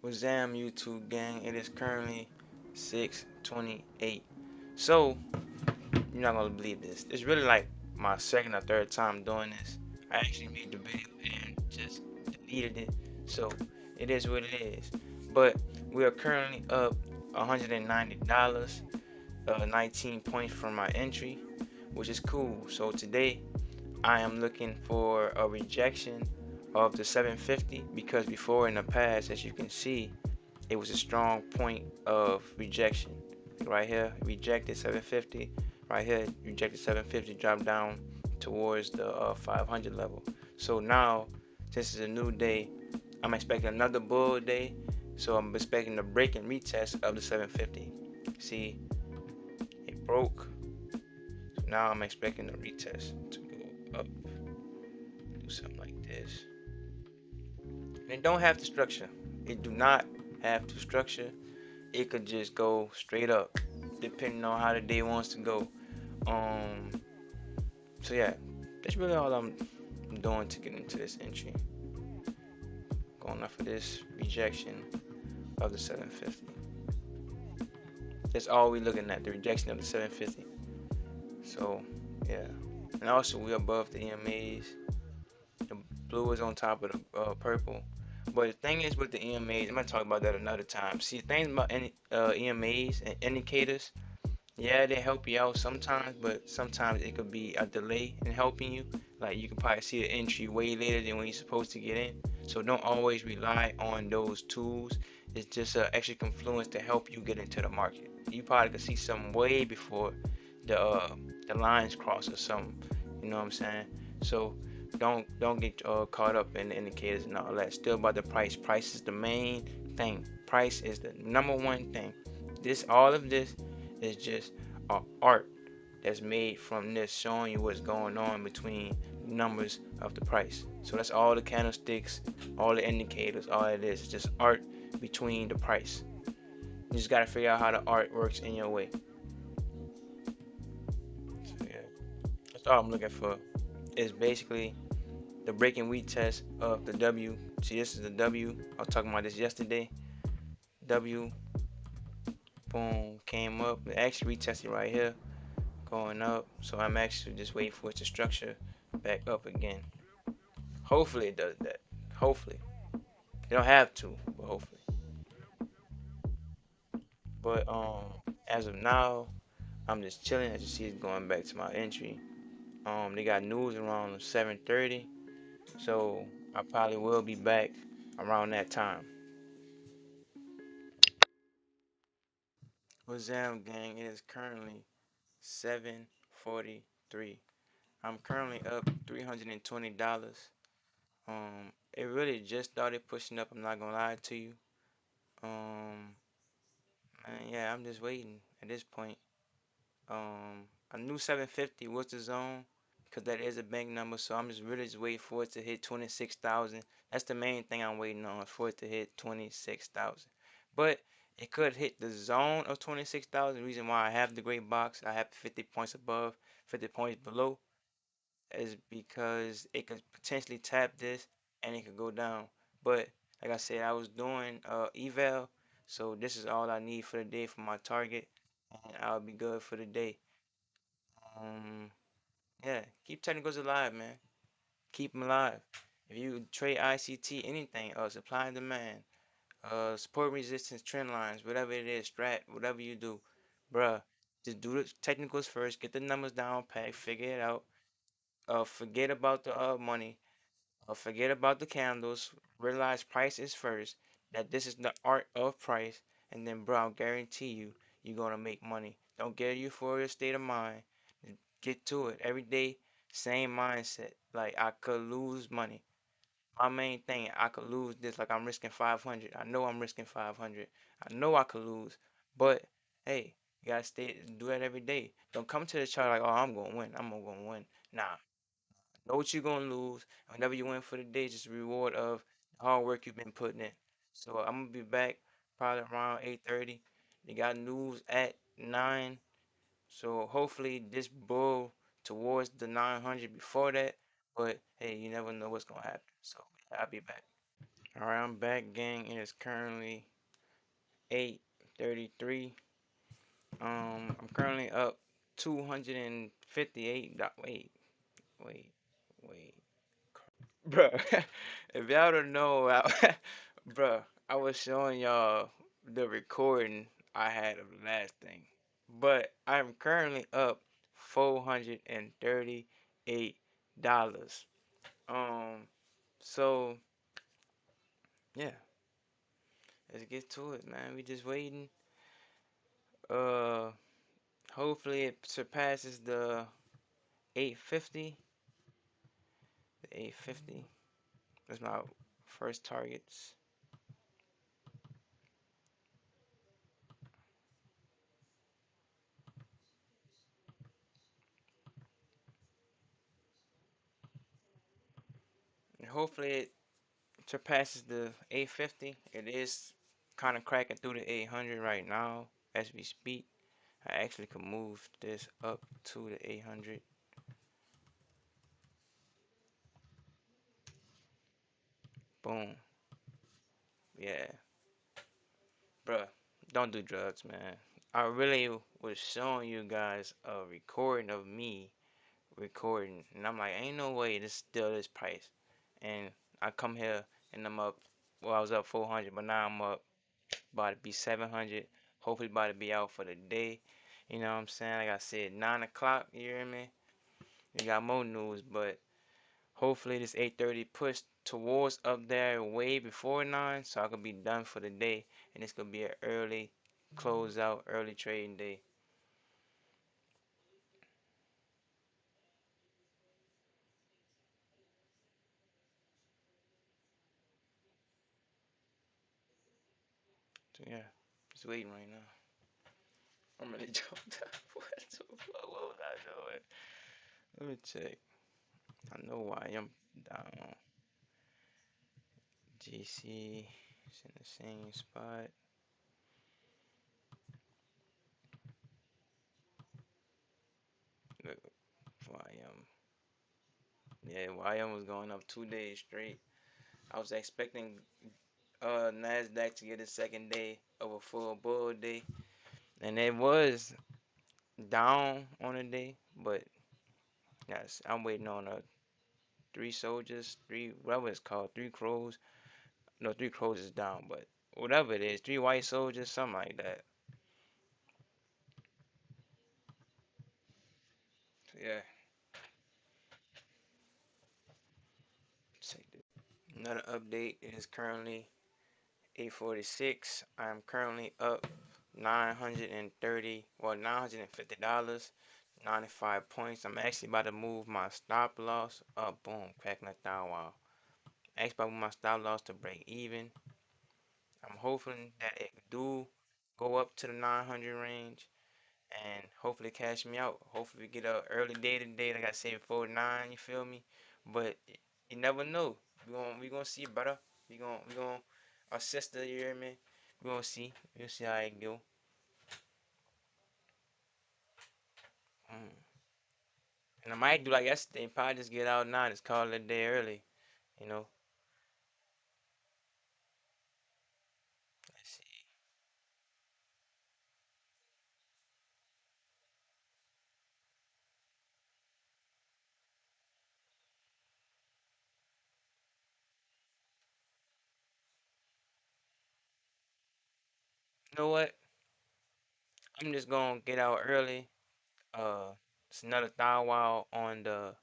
Wazam YouTube gang. It is currently 6:28. So you're not gonna believe this. It's really like my second or third time doing this. I actually made the video and just deleted it. So it is what it is. But we are currently up $190, 19 points from my entry, which is cool. So today I am looking for a rejection of the 750 because before in the past, as you can see, it was a strong point of rejection. Right here, rejected 750. Right here, rejected 750, dropped down towards the 500 level. So now, since it's a new day, I'm expecting another bull day. So I'm expecting a break and retest of the 750. See, it broke. So now I'm expecting a retest to go up, do something like this. And it don't have to structure. It do not have to structure. It could just go straight up, depending on how the day wants to go. Um, so yeah, that's really all I'm doing to get into this entry. Going off of this rejection of the 750. That's all we looking at, the rejection of the 750. So yeah, and also we above the EMAs. The blue is on top of the purple. But the thing is with the EMAs, I'm gonna talk about that another time. See, things about any EMAs and indicators. Yeah, they help you out sometimes, but sometimes it could be a delay in helping you. Like you can probably see the entry way later than when you're supposed to get in. So don't always rely on those tools. It's just an extra confluence to help you get into the market. You probably could see something way before the lines cross or something. You know what I'm saying? So don't get caught up in the indicators and all that. Still about the price. Price is the main thing. Price is the number one thing. This all of this is just art that's made from this, showing you what's going on between numbers of the price. So that's all the candlesticks, all the indicators, all it is. It's just art between the price. You just gotta figure out how the art works in your way. So yeah, that's all I'm looking for. Is basically the breaking wheat test of the W. See, this is the W. I was talking about this yesterday. W, boom, came up. It actually retested right here, going up. So I'm actually just waiting for it to structure back up again. Hopefully it does that. Hopefully. You don't have to, but hopefully. But as of now, I'm just chilling. As you see, it's going back to my entry. They got news around 7:30, so I probably will be back around that time. What's up, gang? It is currently 7:43. I'm currently up $320. It really just started pushing up. I'm not gonna lie to you. Um, and yeah, I'm just waiting at this point. I knew 750 was the zone because that is a bank number, so I'm just really just waiting for it to hit 26,000. That's the main thing I'm waiting on, for it to hit 26,000. But it could hit the zone of 26,000. The reason why I have the gray box, I have 50 points above, 50 points below, is because it could potentially tap this and it could go down. But like I said, I was doing eval, so this is all I need for the day for my target, and I'll be good for the day. Um, yeah, keep technicals alive, man. Keep them alive. If you trade ICT, anything, supply and demand, support resistance, trend lines, whatever it is, strat, whatever you do, bruh, just do the technicals first. Get the numbers down, pack, figure it out. Forget about the money. Forget about the candles. Realize price is first. That this is the art of price, and then, bro, I guarantee you, you're gonna make money. Don't get a euphoria state of mind. Get to it every day. Same mindset. Like I could lose money. My main thing, I could lose this. Like I'm risking 500. I know I'm risking 500. I know I could lose, but hey, you gotta stay do that every day. Don't come to the chart like, oh, I'm gonna win. I'm gonna win. Nah, know what you're gonna lose. Whenever you win for the day, just a reward of the hard work you've been putting in. So I'm gonna be back probably around 8:30. They got news at 9. So hopefully this bull towards the 900 before that. But hey, you never know what's gonna happen. So I'll be back. All right, I'm back, gang. It is currently 8:33. I'm currently up 258. Wait, wait, bruh. If y'all don't know, bruh, I was showing y'all the recording I had of the last thing, but I'm currently up $438. Um, so yeah, let's get to it, man. We just waiting. Uh, Hopefully it surpasses the 850. The 850. That's my first targets. And hopefully it surpasses the 850. It is kind of cracking through the 800 right now as we speak. I actually could move this up to the 800. Boom. Yeah. Bruh, don't do drugs, man. I really was showing you guys a recording of me recording, and I'm like, ain't no way this still this price. And I come here and I'm up. Well, I was up 400, but now I'm up about to be 700. Hopefully, about to be out for the day. You know what I'm saying? Like I said, 9 o'clock. You hear me? We got more news, but hopefully this 8:30 push towards up there way before 9, so I could be done for the day, and it's gonna be an early close out, early trading day. So yeah, just waiting right now. I'm gonna jump down. What the fuck? What was I doing? Let me check. I know why I'm down. GC is in the same spot. Look, YM. Yeah, YM was going up 2 days straight. I was expecting Nasdaq to get a second day of a full bull day, and it was down on a day. But yes, I'm waiting on three soldiers, three whatever it's called, three crows. No, three crows is down, but whatever it is, three white soldiers, something like that. So yeah, check this. Another update is currently 8:46. I'm currently up 930, well, $950, 95 points. I'm actually about to move my stop loss up. Boom, cracking that down. Wow. Actually about to move my stop loss to break even. I'm hoping that it do go up to the 900 range and hopefully cash me out. Hopefully we get a early day today, like I said before 9. You feel me? But you never know. We gonna see, brother. We gonna our sister. You hear me? We gonna see. We'll see how it go. Mm. And I might do like yesterday. Probably just get out now. Just call it a day early. You know. Let's see. You know what? I'm just gonna get out early. It's another thou wow on the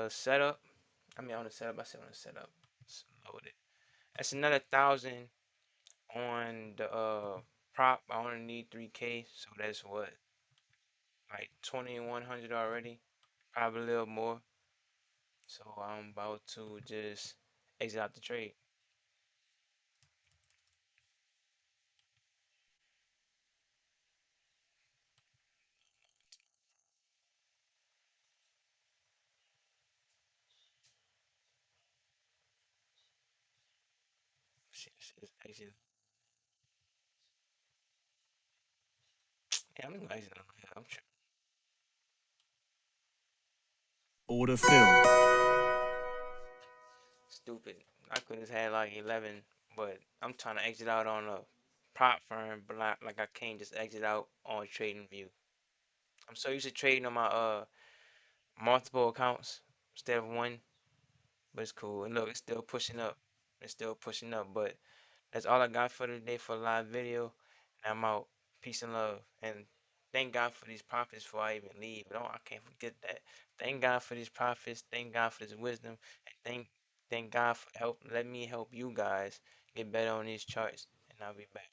setup. I mean on the setup. I said on the setup. It's loaded. That's another 1,000 on the prop. I only need 3K, so that's what, like 2,100 already, probably a little more. So I'm about to just exit out the trade. Exit. Yeah, I'm gonna exit. Yeah, I'm sure. Order filled. stupid. I could have had like 11, but I'm trying to exit out on a prop firm, but like I can't just exit out on trading view. I'm so used to trading on my multiple accounts instead of one, but it's cool. And look, it's still pushing up. It's still pushing up, but that's all I got for today for a live video. And I'm out. Peace and love. And thank God for these prophets before I even leave. I can't forget that. Thank God for these prophets. Thank God for this wisdom. And thank God for help. Let me help you guys get better on these charts. And I'll be back.